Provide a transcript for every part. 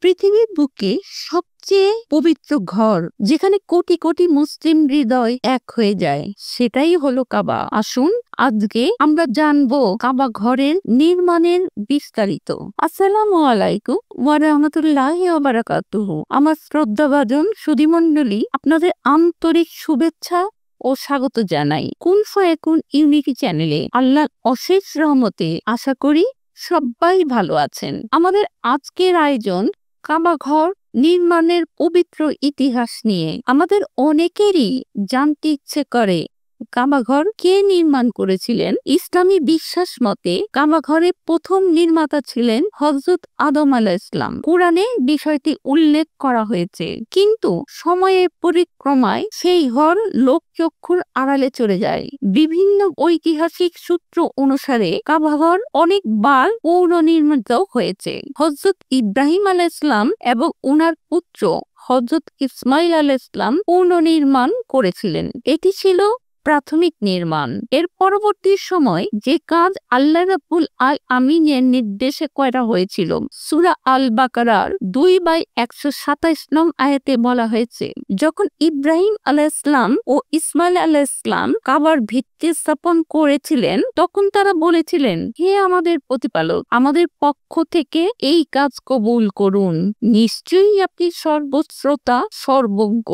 পৃথিবীর বুকে সবচেয়ে পবিত্র ঘর যেখানে কোটি কোটি মুসলিম হৃদয় এক হয়ে যায়, সেটাই হলো কাবা। আসুন আজকে আমরা জানবো কাবা ঘরের নির্মাণের বিস্তারিত। আসসালামু আলাইকুম ওয়া রাহমাতুল্লাহি ওয়া বারাকাতুহু। আমার শ্রদ্ধাভাজন সুধীমণ্ডলী, আপনাদের আন্তরিক শুভেচ্ছা ও স্বাগত জানাই কুন ফায়াকুন ইউনিটি চ্যানেলে। আল্লাহর অশেষ রহমতে আশা করি সবাই ভালো আছেন। আমাদের আজকের আয়োজন কাবা ঘর নির্মাণের পবিত্র ইতিহাস নিয়ে। আমাদের অনেকেরই জানতে ইচ্ছে করে কাবা ঘর কে নির্মাণ করেছিলেন। ইসলামী বিশ্বাস মতে কাবা ঘরের প্রথম নির্মাতা ছিলেন হযরত আদম আলাইহিসসালাম। কুরআনে বিষয়টি উল্লেখ করা হয়েছে, কিন্তু সময়ের পরিক্রমায় সেই ঘর লোকচক্ষুর আড়ালে চলে যায়। বিভিন্ন ঐতিহাসিক সূত্র অনুসারে কাবা ঘর অনেকবার পুনর্নির্মিত হয়েছে। হযরত ইব্রাহিম আলাইহিসসালাম এবং উনার পুত্র হযরত ইসমাইল আলাইহিসসালাম পুনর্নির্মাণ করেছিলেন। এটি ছিল প্রাথমিক নির্মাণ। এর পরবর্তী সময় যে কাজ আল্লাহ রাব্বুল আলামিনের নির্দেশে করা হয়েছিল, সূরা আল বাকারার 2/127 নং আয়াতে বলা হয়েছে, যখন ইব্রাহিম আলাইহিসসালাম ও ইসমাইল আলাইহিসসালাম কাবার ভিত্তি স্থাপন করেছিলেন, তখন তারা বলেছিলেন, হে আমাদের প্রতিপালক, আমাদের পক্ষ থেকে এই কাজ কবুল করুন, নিশ্চয়ই আপনি সর্বশ্রোতা সর্বজ্ঞ।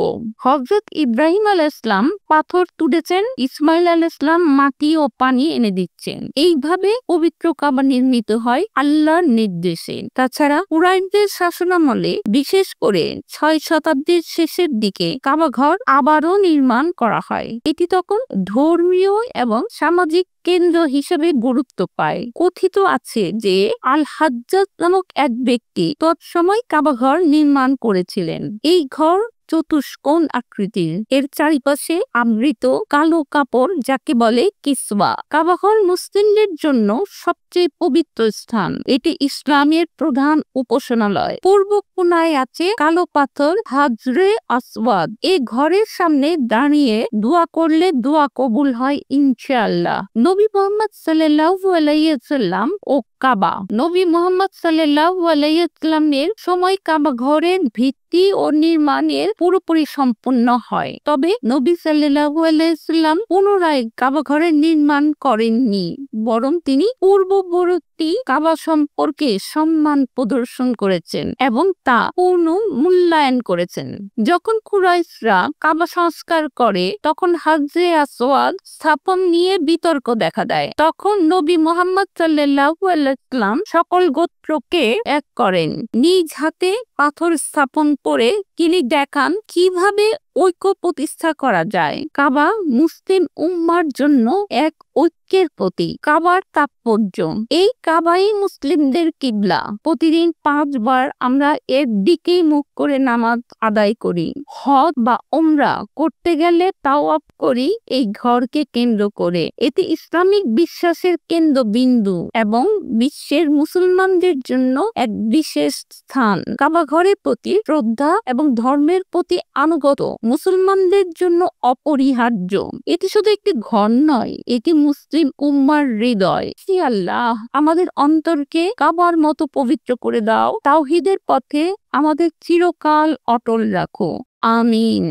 হযরত ইব্রাহিম আলাইহিসসালাম পাথর তুলেছেন, ইসমাইল আলাইহিসসালাম মাটি ও পানি এনে দিচ্ছেন। এইভাবে পবিত্র কাবা নির্মিত হয় আল্লাহর নির্দেশে। তাছাড়া কুরাইশদের শাসনামলে, বিশেষ করে 6 শতাব্দীর শেষের দিকে কাবা ঘর আবারও নির্মাণ করা হয়। এটি তখন ধর্মীয় এবং সামাজিক কেন্দ্র হিসেবে গুরুত্ব পায়। কথিত আছে যে আল হাজ্জাজ নামক এক ব্যক্তি তৎসময় কাবা ঘর নির্মাণ করেছিলেন। এই ঘর চতুষ্কোণ আকৃতির, এর চারিপাশে আবৃত কালো কাপড়, যাকে বলে কিসওয়া। কাবা ঘর মুসলিমদের জন্য সবচেয়ে পবিত্র স্থান। এটি ইসলামের প্রধান উপাসনালয়। পূর্ব কোণায় আছে কালো পাথর হাজরে আসওয়াদ। এই ঘরের সামনে দাঁড়িয়ে দোয়া করলে দোয়া কবুল হয় ইনশাআল্লাহ। নবী মুহাম্মদ সাল্লাল্লাহু আলাইহি ওয়াসাল্লাম ও কাবা। নবী মুহাম্মদ সাল্লাল্লাহু আলাইহি ওয়াসাল্লামের সময় কাবা ঘরের ভিত্তি ও নির্মাণের পুরোপুরি সম্পূর্ণ হয়। তবে নবী সাল্লাল্লাহু আলাইহি ওয়াসাল্লাম পুনরায় কাবা ঘরের নির্মাণ করেননি, বরং তিনি পূর্ববর্তী কাবা সম্পর্কে সম্মান প্রদর্শন করেছেন এবং তা পূর্ণ মূল্যায়ন করেছেন। যখন কুরাইশরা কাবা সংস্কার করে, তখন হাজরে আসওয়াদ স্থাপন নিয়ে বিতর্ক দেখা দেয়। তখন নবী মুহাম্মদ সাল্লাল্লাহু আলাইহি ওয়াসাল্লাম সকল গোত্রকে এক করেন, নিজ হাতে পাথর স্থাপন করে তিনি দেখান কিভাবে ঐক্য প্রতিষ্ঠা করা যায়। কাবা মুসলিম উম্মার জন্য এক ঐক্যের প্রতীক। কাবার তাৎপর্য, এই কাবাই মুসলিমদের কিবলা। প্রতিদিন 5 বার আমরা এর দিকেই মুখ করে নামাজ আদায় করি। হজ বা উমরা করতে গেলে তাওয়াফ করি এই ঘরকে কেন্দ্র করে। এটি ইসলামিক বিশ্বাসের কেন্দ্রবিন্দু এবং বিশ্বের মুসলমানদের জন্য এক বিশেষ স্থান। কাবা ঘরের প্রতি শ্রদ্ধা এবং ধর্মের প্রতি আনুগত্য মুসলমানদের জন্য অপরিহার্য। এটি শুধু একটি ঘর নয়, এটি মুসলিম উম্মার হৃদয়। হে আল্লাহ, আমাদের অন্তরকে কাবার মতো পবিত্র করে দাও। তাওহীদের পথে আমাদের চিরকাল অটল রাখো। আমিন।